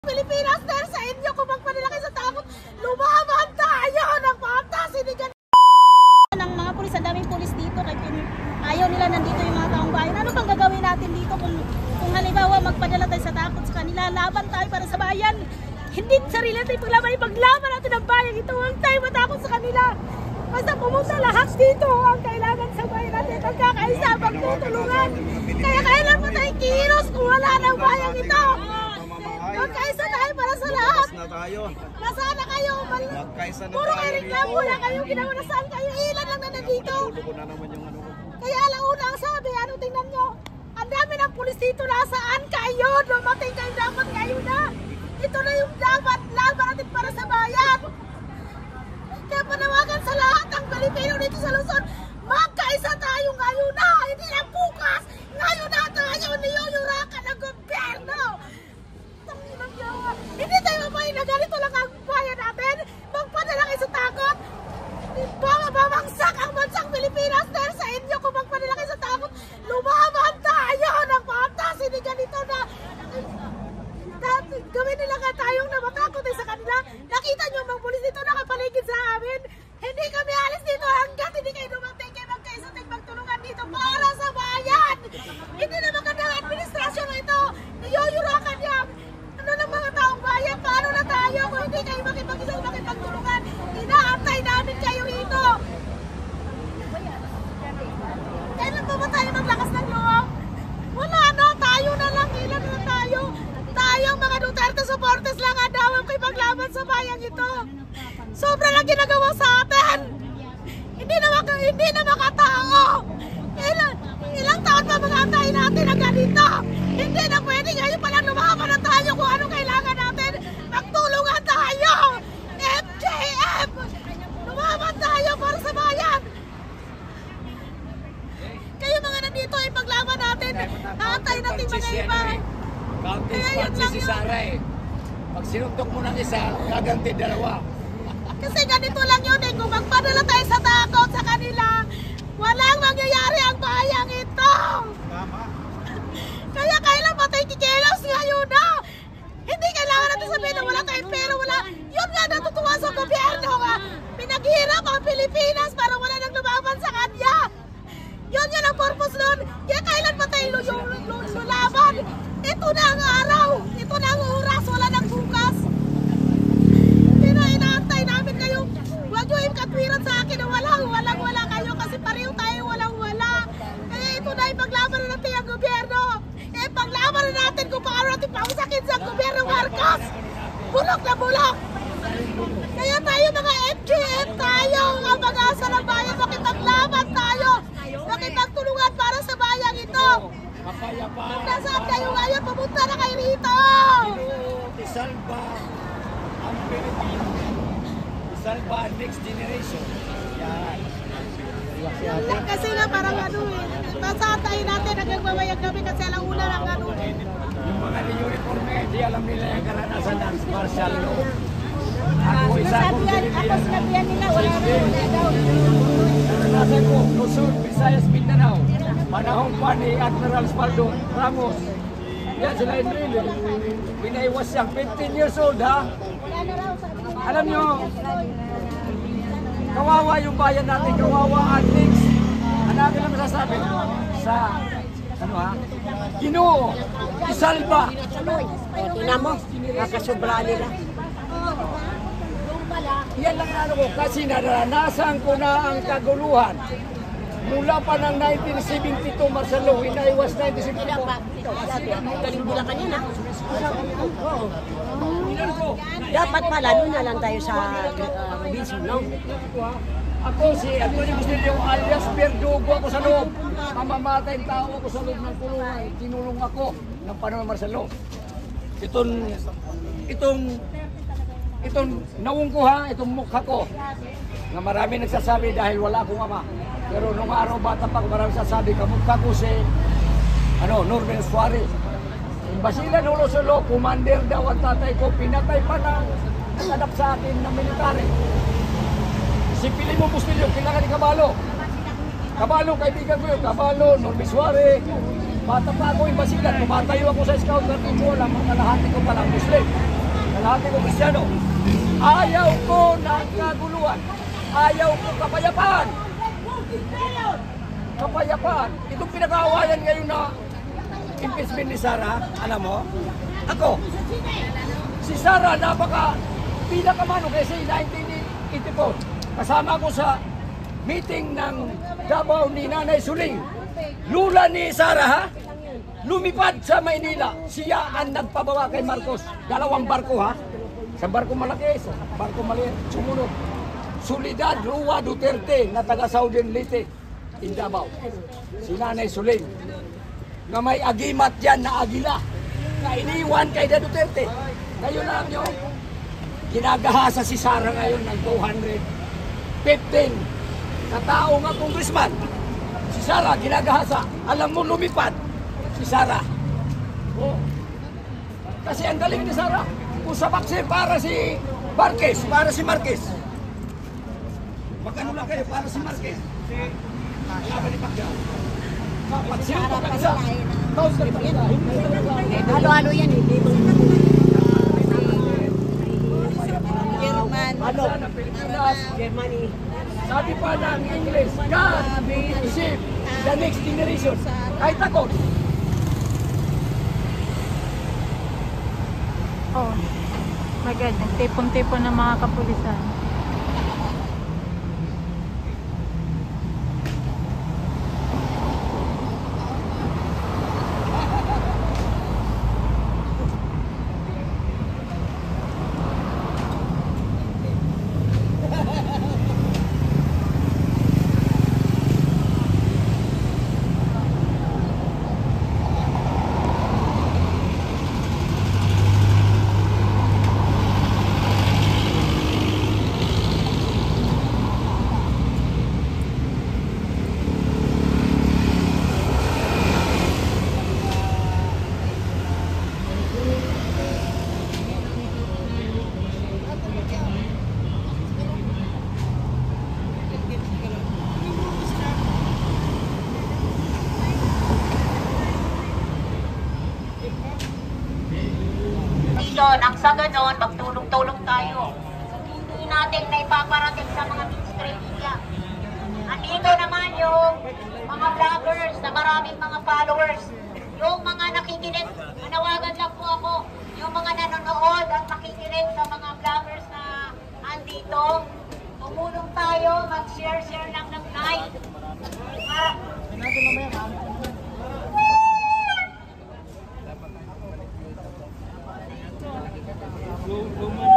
Pilipinas dahil sa inyo kung magpanilaki sa takot, lumaban tayo ng patas, hindi ganun. Ng mga pulis, ang daming pulis dito, kaya ayaw nila nandito yung mga taong bayan. Ano bang gagawin natin dito kung halimbawa magpadala tayo sa takot sa kanila, laban tayo para sa bayan. Hindi sarili natin paglaban natin ang bayan ito, huwag tayo matakot sa kanila. Basta pumunta lahat dito, ang kailangan sa bayan natin, ang kakaisa, pagtutulungan. Kaya kailan mo tayo kilos kung wala ng bayan ito. Magkaisa tayo para sa lahat. Nasaan kayo? Puro kayo reklamo, wala kayong ginawa. Nasaan kayo? Ilan lang na nandito. Kaya lang una ang sabi, ano tingnan nyo? Ang dami ng pulis dito, nasaan kayo? Dumating kayo dapat ngayon na. Ito na yung dapat laban natin para sa bayan. Kaya panawagan sa lahat ng Pilipino dito sa Luzon, magkaisa tayo ngayon na. Hindi lang bukas. Ngayon na tayo niyuyurakan ng gobyerno. Hindi tayo mapahin na ganito lang ang bayan natin. Magpadala kayo sa takot. Babangsak ang bansang Pilipinas dahil sa inyo kung magpadala kayo sa takot. Lumaban tayo ng patas. Hindi ganito na. Gawin nila nga tayong namatakot sa kanila. Nakita nyo mga pulis dito nakapaligid sa amin. Hindi kami alis dito hanggat hindi kayo dumating kayo magkaisa at magtulungan dito para sa bayan. Hindi na magandang administrasyon ito. Niyuyurakan niya. Ano ng mga taong bayan? Paano na tayo kung hindi kayo makipag-isa o makipagtulungan? Inaantay namin kayo rito. Kailan pa ba tayo maglakas ng loob? Wala na, tayo na lang. Ilan na tayo? Tayong mga Duterte supporters lang ang dawang ko'y paglaban sa bayang ito. Sobra lang ginagawa sa atin. Hindi na makatao. Ilang taon pa mag-aantayin natin ang ganito. Hindi na pwede ngayon palang lumaban na tayo kung anong kailangan natin. Magtulungan tayo. FJF! Lumaban tayo para sa bayan. Kayo mga nandito ay paglaban natin. Naantay natin mga iba. Counting spot si Sara eh. Pag sinuntok mo ng isa, gaganti dalawa. Kasi ganito lang yun eh. Kung magpadala tayo sa takot sa kanila, walang mangyayari ang bayang ito. Kaya kailan pa tayo kikilos ngayon na? Hindi kailangan natin sabihin na wala tayong pera, wala. Yun nga natutuwa sa gobyerno nga. Pinaghirap ang Pilipinas para wala nang lumaban sa kanya. Yun ang purpose nun. Kaya kailan pa tayo lulaban? Ito na ang araw. Ito na ang oras. Wala nang bukas. Inaantay namin kayo. Huwag nyo yung katwiran sa akin na walang kayo kasi pareho tayo walang-wala. Kaya ito na ipaglaban na natin ang gobyerno. Paglaban na natin kung paano natin pausakin sa gobyerno Marcos. Bulok na bulok. Kaya tayo mga FGM tayo ang mag-asa ng bayan. Makipaglaban tayo. Makipagtulungan para sa bayang ito. Kung nasaan kayo ngayon, pumunta na kayo rito. Isalba ang Pilipinas. Isalba ang next generation. Yan. Kasi nga parang ano eh. Masatayin natin hanggang mamayag kami kasi alang una lang ano. Yung mga uniform eh, di alam nila yung karanasan ng martial law. Ako isa akong Pilipino. Ako sinabihan nila, wala na daw. Karanasan ko, Luzon, Visayas, Mindanao. Panahong pa ni Admiral Spaldon Ramos. Yan sila Enrile. When I was young, 15 years old ha. Alam nyo, kawawa yung bayan natin, kawawa ang next. Ano natin lang masasabi? Sa, ano ha? Ginoo, isalba. Tingnan mo, nakasubra nila. Yan lang ano ko, kasi naranasan ko na ang kaguluhan. Mula pa ng 1972 martial law, when I was 1972. Galing mo lang kanina. Oo. Dapat pala, doon na lang tayo sa Robinson, no? Ako si Antonio Bustillo alias Verdugo ako sa loob. Mamamatay tao ako sa loob ng kulungan. Tinulong ako ng panahon ng martial law. Itong nawong ko ha, itong mukha ko. Nga marami nagsasabi dahil wala akong ama. Pero nung araw bata pa, marami nagsasabi, kamukha ko si Norman Suarez. Basilan ulo sa law, commander daw ang tatay ko, pinatay pa na naghanap sa akin ng military. Si Pilimo Bustillo, kailangan ni Kabalo. Kabalo, kaibigan ko yun. Kabalo, Norman Suarez, Bata pa ako yung basilan, tumatayo ako sa scout na tinsuola, mga kalahati ko palang Muslim. Kalahati ko Kristyano. Ayaw ko ng kaguluhan. Ayaw ko kapayapaan. Kapayapaan. Itong pinag-aawayan ngayon na impeachment ni Sara, alam mo? Ako, si Sara napaka pinakamano kasi 1984. Kasama ko sa meeting ng Davao ni Nanay Suling. Lula ni Sara, ha? Lumipad sa Maynila. Siya ang nagpabawa kay Marcos. 2 barko, ha? Sa barko malaki, sa barko maliit, sumunod. Solidad Rua Duterte na taga Southern Leyte in Davao. Si Nanay Suling. Na may agimat yan na agila. Na iniwan kay Duterte. Ngayon alam nyo, ginagahasa si Sara ngayon ng 215 na tao nga congressman. Si Sara ginagahasa. Alam mo lumipad si Sara. Oh. Kasi ang galing ni Sara. Kung sa bakse para si Marquez. Magkano lang kayo para si Marquez? Laban ni Pacquiao. Pagsiyo pa ka isa. Halo-halo yan, hindi mo. German. Halo. Pilipinas, Germany. sabi pa ng English, God will save the next generation. Kahit ako. Oh, my God, tipon-tipon ng mga kapulisan. Nang sa ganon, magtulong-tulong tayo. Hindi natin na ipaparating sa mga mainstream media. Andito naman yung mga vloggers na maraming mga followers. Yung mga nakikinig, manawagan lang po ako. Yung mga nanonood at makikinig sa mga vloggers na andito, tumulong tayo, mag-share lang ng live. Lumang